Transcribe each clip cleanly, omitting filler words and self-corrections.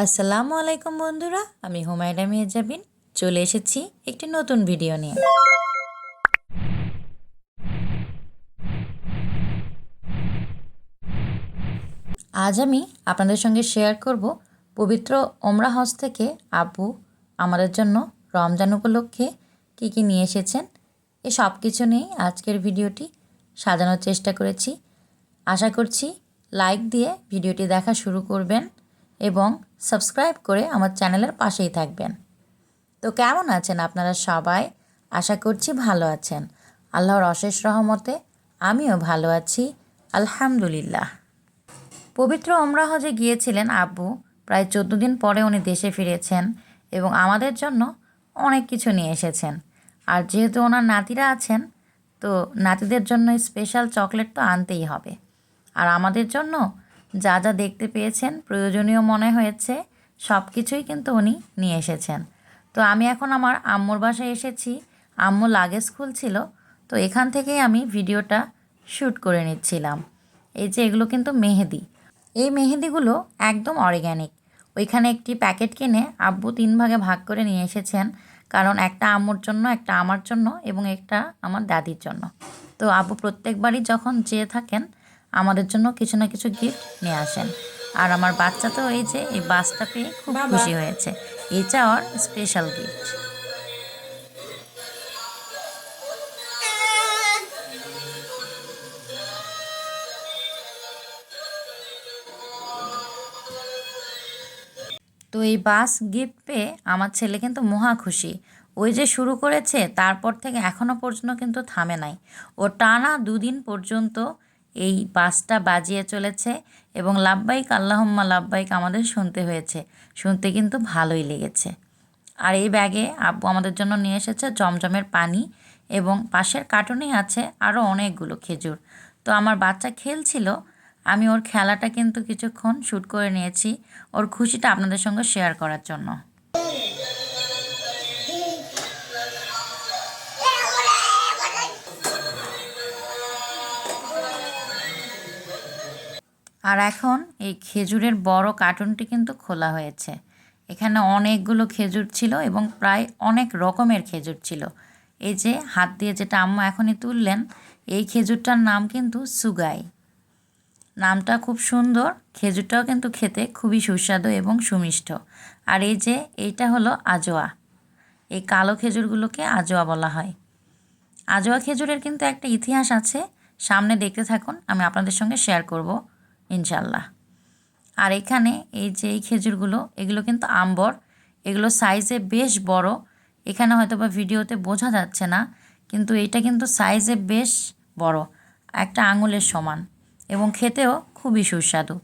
আসসালামু আলাইকুম বন্ধুরা, আমি হুমায়রা মেহজাবিন চলে এসেছি একটি নতুন ভিডিও নিয়ে। আজ আমি আপনাদের সঙ্গে শেয়ার করব পবিত্র ওমরা হজ থেকে আব্বু আমাদের জন্য রমজান উপলক্ষে কী নিয়ে এসেছেন। এই সব কিছু নিয়েই আজকের ভিডিওটি সাজানোর চেষ্টা করেছি। আশা করছি লাইক দিয়ে ভিডিওটি দেখা শুরু করবেন এবং সাবস্ক্রাইব করে আমার চ্যানেলের পাশেই থাকবেন। তো কেমন আছেন আপনারা সবাই? আশা করছি ভালো আছেন। আল্লাহর অশেষ রহমতে আমিও ভালো আছি, আলহামদুলিল্লাহ। পবিত্র ওমরা হজে গিয়েছিলেন আব্বু। প্রায় 14 দিন পরে উনি দেশে ফিরেছেন এবং আমাদের জন্য অনেক কিছু নিয়ে এসেছেন। আর যেহেতু ওনার নাতিরা আছেন, তো নাতিদের জন্য স্পেশাল চকলেট তো আনতেই হবে। আর আমাদের জন্য যা যা দেখতে পেয়েছেন প্রয়োজনীয় মনে হয়েছে সব কিছুই কিন্তু উনি নিয়ে এসেছেন। তো আমি এখন আমার আম্মুর বাসায় এসেছি। আম্মু লাগেজ খুলছিল, তো এখান থেকেই আমি ভিডিওটা শ্যুট করে নিচ্ছিলাম। এই যে এগুলো কিন্তু মেহেদি। এই মেহেদিগুলো একদম অর্গ্যানিক। ওইখানে একটি প্যাকেট কিনে আব্বু 3 ভাগে ভাগ করে নিয়ে এসেছেন, কারণ একটা আম্মুর জন্য, একটা আমার জন্য এবং একটা আমার দাদির জন্য। তো আব্বু প্রত্যেকবারই যখন যেয়ে থাকেন আমাদের জন্য কিছু না কিছু গিফট নিয়ে আসেন। আর আমার বাচ্চা তো এই যে এই বাসটা পেয়ে খুব খুশি হয়েছে। এটা ওর স্পেশাল গিফট। তো এই বাস গিফট পেয়ে আমার ছেলে কিন্তু মহা খুশি। ওই যে শুরু করেছে, তারপর থেকে এখনও পর্যন্ত কিন্তু থামে নাই। ও টানা 2 দিন পর্যন্ত এই বাসটা বাজিয়ে চলেছে এবং লাব্বাইক আল্লাহুম্মা লাব্বাইক আমাদের শুনতে হয়েছে। শুনতে কিন্তু ভালোই লেগেছে। আর এই ব্যাগে আব্বু আমাদের জন্য নিয়ে এসেছে জমজমের পানি এবং পাশের কার্টুনেই আছে আরও অনেকগুলো খেজুর। তো আমার বাচ্চা খেলছিল, আমি ওর খেলাটা কিন্তু কিছুক্ষণ শ্যুট করে নিয়েছি ওর খুশিটা আপনাদের সঙ্গে শেয়ার করার জন্য। আর এখন এই খেজুরের বড় কার্টুনটি কিন্তু খোলা হয়েছে। এখানে অনেকগুলো খেজুর ছিল এবং প্রায় অনেক রকমের খেজুর ছিল। এই যে হাত দিয়ে যেটা আম্মা এখনই তুললেন, এই খেজুরটার নাম কিন্তু সুগাই। নামটা খুব সুন্দর। খেজুরটাও কিন্তু খেতে খুবই সুস্বাদু এবং সুমিষ্ট। আর এই যে এইটা হলো আজোয়া। এই কালো খেজুরগুলোকে আজোয়া বলা হয়। আজোয়া খেজুরের কিন্তু একটা ইতিহাস আছে, সামনে দেখতে থাকুন, আমি আপনাদের সঙ্গে শেয়ার করব ইনশাল্লাহ। আর এখানে এই যে এই খেজুরগুলো, এগুলো কিন্তু আম্বর। এগুলো সাইজে বেশ বড়। এখানে হয়তো বা ভিডিওতে বোঝা যাচ্ছে না, কিন্তু এটা কিন্তু সাইজে বেশ বড়, একটা আঙুলের সমান এবং খেতেও খুবই সুস্বাদু।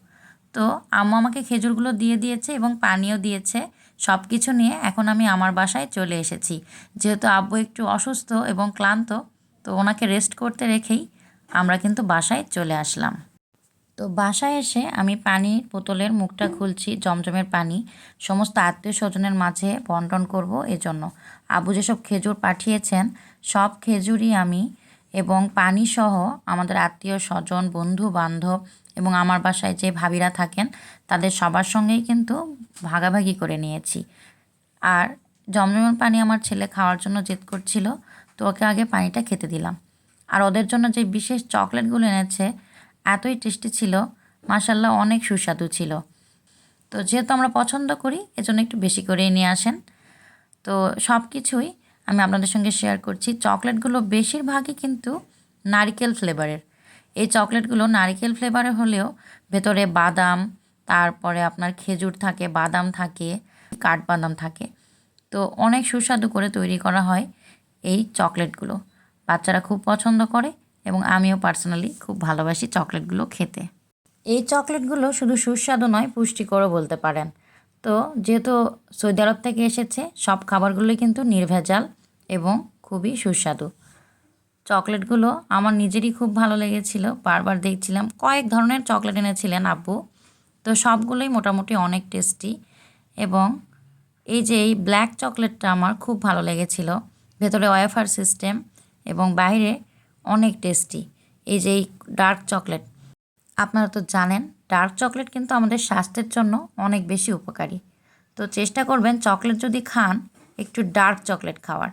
তো আম্মু আমাকে খেজুরগুলো দিয়ে দিয়েছে এবং পানিও দিয়েছে। সব কিছু নিয়ে এখন আমি আমার বাসায় চলে এসেছি। যেহেতু আব্বু একটু অসুস্থ এবং ক্লান্ত, তো ওনাকে রেস্ট করতে রেখেই আমরা কিন্তু বাসায় চলে আসলাম। তো বাসায় এসে আমি পানির বোতলের মুখটা খুলছি, জমজমের পানি সমস্ত আত্মীয় স্বজনের মাঝে বন্টন করব। এজন্য আব্বু যেসব খেজুর পাঠিয়েছেন সব খেজুরই আমি এবং পানিসহ আমাদের আত্মীয় স্বজন, বন্ধু বান্ধব এবং আমার বাসায় যে ভাবিরা থাকেন তাদের সবার সঙ্গেই কিন্তু ভাগাভাগি করে নিয়েছি। আর জমজমের পানি আমার ছেলে খাওয়ার জন্য জেদ করছিল, তো ওকে আগে পানিটা খেতে দিলাম। আর ওদের জন্য যে বিশেষ চকলেটগুলো এনেছে এতই টেস্টি ছিল, মাশাল্লাহ অনেক সুস্বাদু ছিল। তো যেহেতু আমরা পছন্দ করি এজন্য একটু বেশি করেই নিয়ে আসেন। তো সব কিছুই আমি আপনাদের সঙ্গে শেয়ার করছি। চকলেটগুলো বেশিরভাগই কিন্তু নারিকেল ফ্লেভারের। এই চকলেটগুলো নারিকেল ফ্লেভারের হলেও ভেতরে বাদাম, তারপরে আপনার খেজুর থাকে, বাদাম থাকে, কাঠবাদাম থাকে। তো অনেক সুস্বাদু করে তৈরি করা হয় এই চকলেটগুলো। বাচ্চারা খুব পছন্দ করে এবং আমিও পার্সোনালি খুব ভালোবাসি চকলেটগুলো খেতে। এই চকলেটগুলো শুধু সুস্বাদু নয়, পুষ্টিকরও বলতে পারেন। তো যেহেতু সৌদি আরব থেকে এসেছে, সব খাবারগুলোই কিন্তু নির্ভেজাল এবং খুবই সুস্বাদু। চকলেটগুলো আমার নিজেরই খুব ভালো লেগেছিল, বারবার দেখছিলাম। কয়েক ধরনের চকলেট এনেছিলেন আব্বু, তো সবগুলোই মোটামুটি অনেক টেস্টি। এবং এই যে এই ব্ল্যাক চকলেটটা আমার খুব ভালো লেগেছিল, ভেতরে ওয়েফার সিস্টেম এবং বাইরে অনেক টেস্টি। এই যে এই ডার্ক চকলেট, আপনারা তো জানেন ডার্ক চকলেট কিন্তু আমাদের স্বাস্থ্যের জন্য অনেক বেশি উপকারী। তো চেষ্টা করবেন চকলেট যদি খান একটু ডার্ক চকলেট খাওয়ার,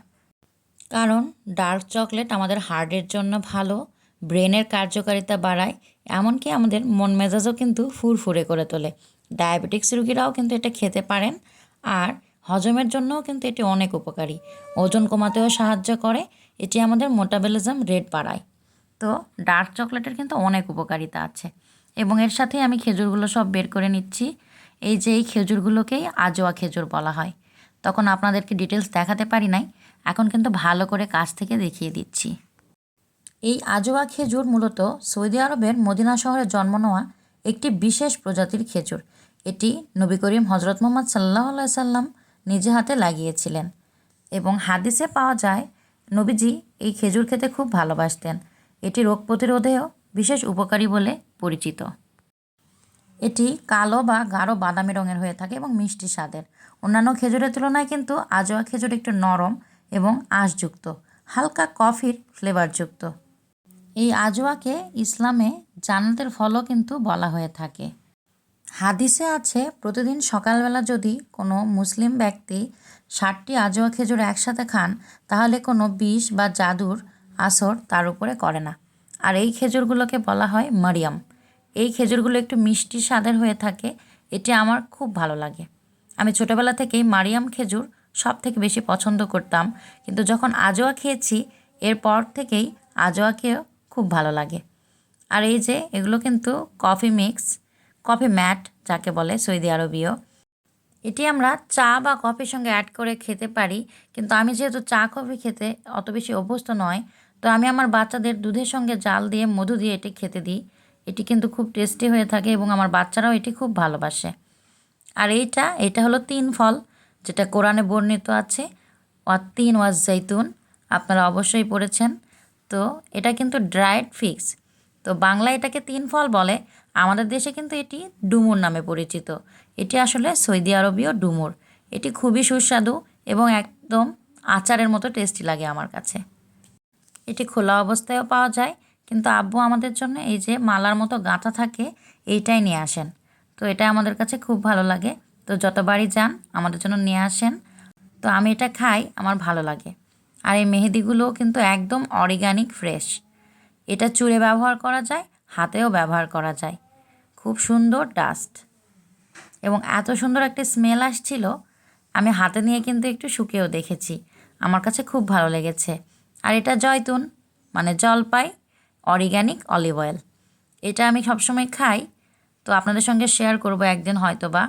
কারণ ডার্ক চকলেট আমাদের হার্টের জন্য ভালো, ব্রেনের কার্যকারিতা বাড়ায়, এমনকি আমাদের মন মেজাজও কিন্তু ফুরফুরে করে তোলে। ডায়াবেটিক্স রোগীরাও কিন্তু এটা খেতে পারেন। আর হজমের জন্যও কিন্তু এটি অনেক উপকারী, ওজন কমাতেও সাহায্য করে, এটি আমাদের মেটাবলিজম রেট বাড়ায়। তো ডার্ক চকলেটের কিন্তু অনেক উপকারিতা আছে। এবং এর সাথে আমি খেজুরগুলো সব বের করে নিচ্ছি। এই যে এই খেজুরগুলোকেই আজোয়া খেজুর বলা হয়। তখন আপনাদেরকে ডিটেলস দেখাতে পারি নাই, এখন কিন্তু ভালো করে কাছ থেকে দেখিয়ে দিচ্ছি। এই আজোয়া খেজুর মূলত সৌদি আরবের মদিনা শহরে জন্ম নেওয়া একটি বিশেষ প্রজাতির খেজুর। এটি নবী করিম হজরত মুহাম্মদ সাল্লাল্লাহু আলাইহি সাল্লাম নিজে হাতে লাগিয়েছিলেন। এবং হাদিসে পাওয়া যায় নবীজি এই খেজুর খেতে খুব ভালোবাসতেন। এটি রোগ প্রতিরোধেও বিশেষ উপকারী বলে পরিচিত। এটি কালো বা গাঢ় বাদামি রঙের হয়ে থাকে এবং মিষ্টি স্বাদের। অন্যান্য খেজুরের তুলনায় কিন্তু আজোয়া খেজুর একটু নরম এবং আঁশযুক্ত, হালকা কফির ফ্লেভারযুক্ত। এই আজওয়াকে ইসলামে জান্নাতের ফলও কিন্তু বলা হয়ে থাকে। হাদিসে আছে প্রতিদিন সকালবেলা যদি কোনো মুসলিম ব্যক্তি 60টি আজওয়া খেজুর একসাথে খান তাহলে কোনো বিষ বা জাদুর আসর তার উপরে করে না। আর এই খেজুরগুলোকে বলা হয় মারিয়াম। এই খেজুরগুলো একটু মিষ্টি স্বাদের হয়ে থাকে, এটি আমার খুব ভালো লাগে। আমি ছোটোবেলা থেকেই মারিয়াম খেজুর সব থেকে বেশি পছন্দ করতাম, কিন্তু যখন আজওয়া খেয়েছি এরপর থেকেই আজওয়াকেও খুব ভালো লাগে। আর এই যে এগুলো কিন্তু কফি মিক্স, কফি ম্যাট যাকে বলে সৌদি আরবীয়, এটি আমরা চা বা কফির সঙ্গে অ্যাড করে খেতে পারি। কিন্তু আমি যেহেতু চা কফি খেতে অত বেশি অভ্যস্ত নয়, তো আমি আমার বাচ্চাদের দুধের সঙ্গে জাল দিয়ে মধু দিয়ে এটি খেতে দিই। এটি কিন্তু খুব টেস্টি হয়ে থাকে এবং আমার বাচ্চারাও এটি খুব ভালোবাসে। আর এটা হলো 3 ফল, যেটা কোরআনে বর্ণিত আছে, ওয়াত্তিন ওয়াজ জৈতুন, আপনারা অবশ্যই পড়েছেন। তো এটা কিন্তু ড্রাইড ফিক্স। তো বাংলায় এটাকে 3 ফল বলে, আমাদের দেশে কিন্তু এটি ডুমুর নামে পরিচিত। এটি আসলে সৌদি আরবীয় ডুমুর। এটি খুবই সুস্বাদু এবং একদম আচারের মতো টেস্টি লাগে আমার কাছে। এটি খোলা অবস্থায়ও পাওয়া যায়, কিন্তু আব্বু আমাদের জন্য এই যে মালার মতো গাঁথা থাকে এইটাই নিয়ে আসেন। তো এটা আমাদের কাছে খুব ভালো লাগে, তো যতবারই যান আমাদের জন্য নিয়ে আসেন। তো আমি এটা খাই, আমার ভালো লাগে। আর এই মেহেদিগুলোও কিন্তু একদম অর্গানিক ফ্রেশ। এটা চুলে ব্যবহার করা যায়, হাতেও ব্যবহার করা যায়। খুব সুন্দর ডাস্ট এবং এত সুন্দর একটা স্মেল আসছিল, আমি হাতে নিয়ে কিন্তু একটু শুকিয়েও দেখেছি, আমার কাছে খুব ভালো লেগেছে। আর এটা জয়তুন মানে জলপাই অর্গানিক অলিভ অয়েল, এটা আমি সবসময় খাই। তো আপনাদের সঙ্গে শেয়ার করব একদিন হয়তো বা।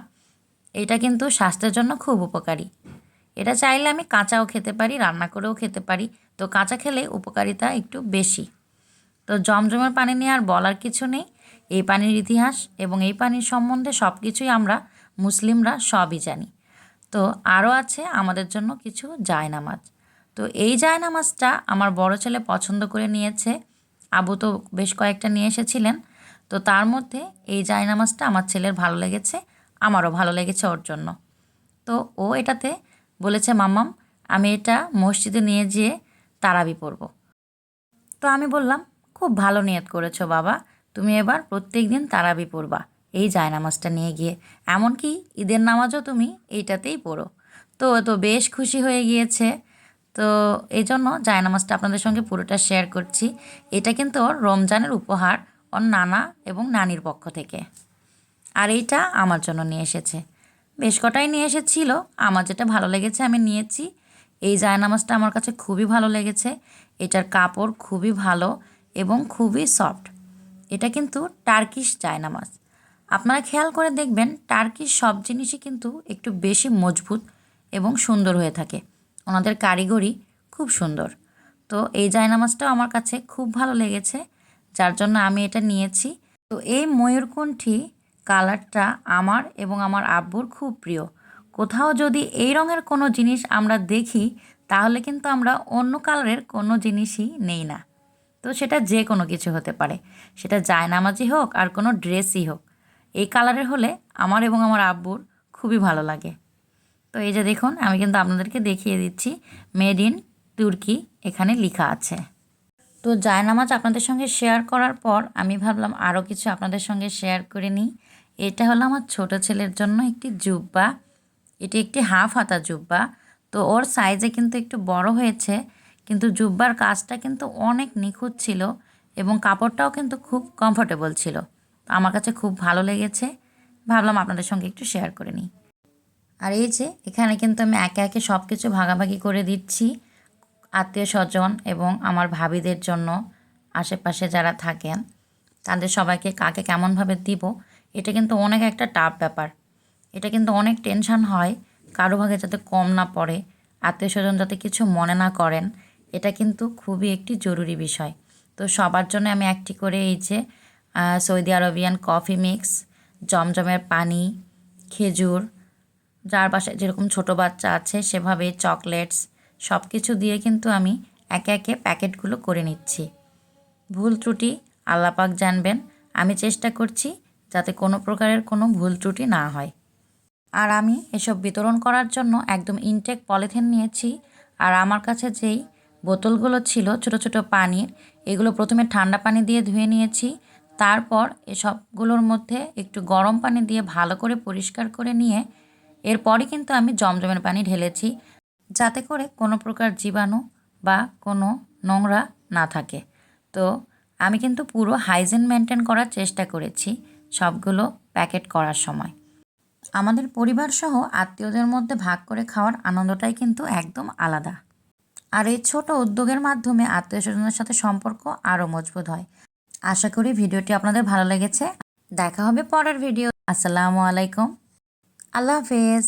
এটা কিন্তু স্বাস্থ্যের জন্য খুব উপকারী। এটা চাইলে আমি কাঁচাও খেতে পারি, রান্না করেও খেতে পারি। তো কাঁচা খেলে উপকারিতা একটু বেশি। তো জমজমের পানি নিয়ে আর বলার কিছু নেই। এই পানির ইতিহাস এবং এই পানির সম্বন্ধে সব কিছুই আমরা মুসলিমরা সবই জানি। তো আরও আছে আমাদের জন্য কিছু জায়নামাজ। তো এই জায়নামাজটা আমার বড় ছেলে পছন্দ করে নিয়েছে। আবু তো বেশ কয়েকটা নিয়ে এসেছিলেন। তো তার মধ্যে এই জায়নামাজটা আমার ছেলের ভালো লেগেছে, আমারও ভালো লেগেছে ওর জন্য। তো ও এটাতে বলেছে মাম্মাম আমি এটা মসজিদে নিয়ে যেয়ে তারাবি পড়ব। তো আমি বললাম খুব ভালো নিয়ত করেছো বাবা, তুমি এবার প্রত্যেক দিন তারাবি পড়বা এই জায়নামাজটা নিয়ে গিয়ে, এমনকি ঈদের নামাজও তুমি এইটাতেই পড়ো। তো তো বেশ খুশি হয়ে গিয়েছে। তো এই জন্য জায়নামাজটা আপনাদের সঙ্গে পুরোটা শেয়ার করছি। এটা কিন্তু ওর রমজানের উপহার, ওর নানা এবং নানির পক্ষ থেকে। আর এইটা আমার জন্য নিয়ে এসেছে। বেশ কটাই নিয়ে এসেছিল, আমার যেটা ভালো লেগেছে আমি নিয়েছি। এই জায়নামাজটা আমার কাছে খুবই ভালো লেগেছে। এটার কাপড় খুবই ভালো এবং খুবই সফট। এটা কিন্তু টার্কিশ জায়নামাজ। আপনারা খেয়াল করে দেখবেন টার্কিশ সব জিনিসই কিন্তু একটু বেশি মজবুত এবং সুন্দর হয়ে থাকে, ওনাদের কারিগরি খুব সুন্দর। তো এই জায়নামাজটাও আমার কাছে খুব ভালো লেগেছে, যার জন্য আমি এটা নিয়েছি। তো এই ময়ূরকণ্ঠী কালারটা আমার এবং আমার আব্বুর খুব প্রিয়। কোথাও যদি এই রঙের কোনো জিনিস আমরা দেখি তাহলে কিন্তু আমরা অন্য কালারের কোনো জিনিসই নেই না। তো সেটা যে কোনো কিছু হতে পারে, সেটা জায়নামাজই হোক আর কোনো ড্রেসই হোক, এই কালারের হলে আমার এবং আমার আব্বুর খুবই ভালো লাগে। তো এই যে দেখুন আমি কিন্তু আপনাদেরকে দেখিয়ে দিচ্ছি, মেড ইন তুর্কি এখানে লেখা আছে। তো জায়নামাজ আপনাদের সঙ্গে শেয়ার করার পর আমি ভাবলাম আরও কিছু আপনাদের সঙ্গে শেয়ার করে নিই। এটা হলো আমার ছোট ছেলের জন্য একটি জুব্বা। এটি একটি হাফ হাতা জুব্বা। তো ওর সাইজে কিন্তু একটু বড় হয়েছে, কিন্তু জুব্বার কাজটা কিন্তু অনেক নিখুঁত ছিল এবং কাপড়টাও কিন্তু খুব কমফোর্টেবল ছিল। তো আমার কাছে খুব ভালো লেগেছে, ভাবলাম আপনাদের সঙ্গে একটু শেয়ার করে নিই। আর এই যে এখানে কিন্তু আমি একে একে সব কিছু ভাগাভাগি করে দিচ্ছি আত্মীয় স্বজন এবং আমার ভাবিদের জন্য, আশেপাশে যারা থাকেন তাদের সবাইকে কাকে কেমনভাবে দিব, এটা কিন্তু অনেক একটা টাফ ব্যাপার। এটা কিন্তু অনেক টেনশন হয় কারো ভাগে যাতে কম না পড়ে, আত্মীয় স্বজন যাতে কিছু মনে না করেন, এটা কিন্তু খুবই একটি জরুরি বিষয়। তো সবার জন্য আমি একটি করে এই যে সৌদি আরবিয়ান কফি মিক্স, জমজমের পানি, খেজুর, যার বাসায় যেরকম ছোট বাচ্চা আছে সেভাবে চকলেটস সব কিছু দিয়ে কিন্তু আমি একে একে প্যাকেটগুলো করে নিচ্ছি। ভুল ত্রুটি আল্লাহ পাক জানবেন, আমি চেষ্টা করছি যাতে কোনো প্রকারের কোনো ভুল ত্রুটি না হয়। আর আমি এসব বিতরণ করার জন্য একদম ইনটেক পলিথিন নিয়েছি। আর আমার কাছে যেই বোতলগুলো ছিল ছোট ছোট পানির, এগুলো প্রথমে ঠান্ডা পানি দিয়ে ধুয়ে নিয়েছি। তারপর এসবগুলোর মধ্যে একটু গরম পানি দিয়ে ভালো করে পরিষ্কার করে নিয়ে এরপরই কিন্তু আমি জমজমের পানি ঢেলেছি, যাতে করে কোনো প্রকার জীবাণু বা কোনো নোংরা না থাকে। তো আমি কিন্তু পুরো হাইজিন মেনটেন করার চেষ্টা করেছি সবগুলো প্যাকেট করার সময়। আমাদের পরিবার সহ আত্মীয়দের মধ্যে ভাগ করে খাওয়ার আনন্দটাই কিন্তু একদম আলাদা। আর এই ছোট উদ্যোগের মাধ্যমে আত্মীয় স্বজনের সাথে সম্পর্ক আরও মজবুত হয়। আশা করি ভিডিওটি আপনাদের ভালো লেগেছে। দেখা হবে পরের ভিডিও। আসসালামু আলাইকুম, আল্লাহ হাফেজ।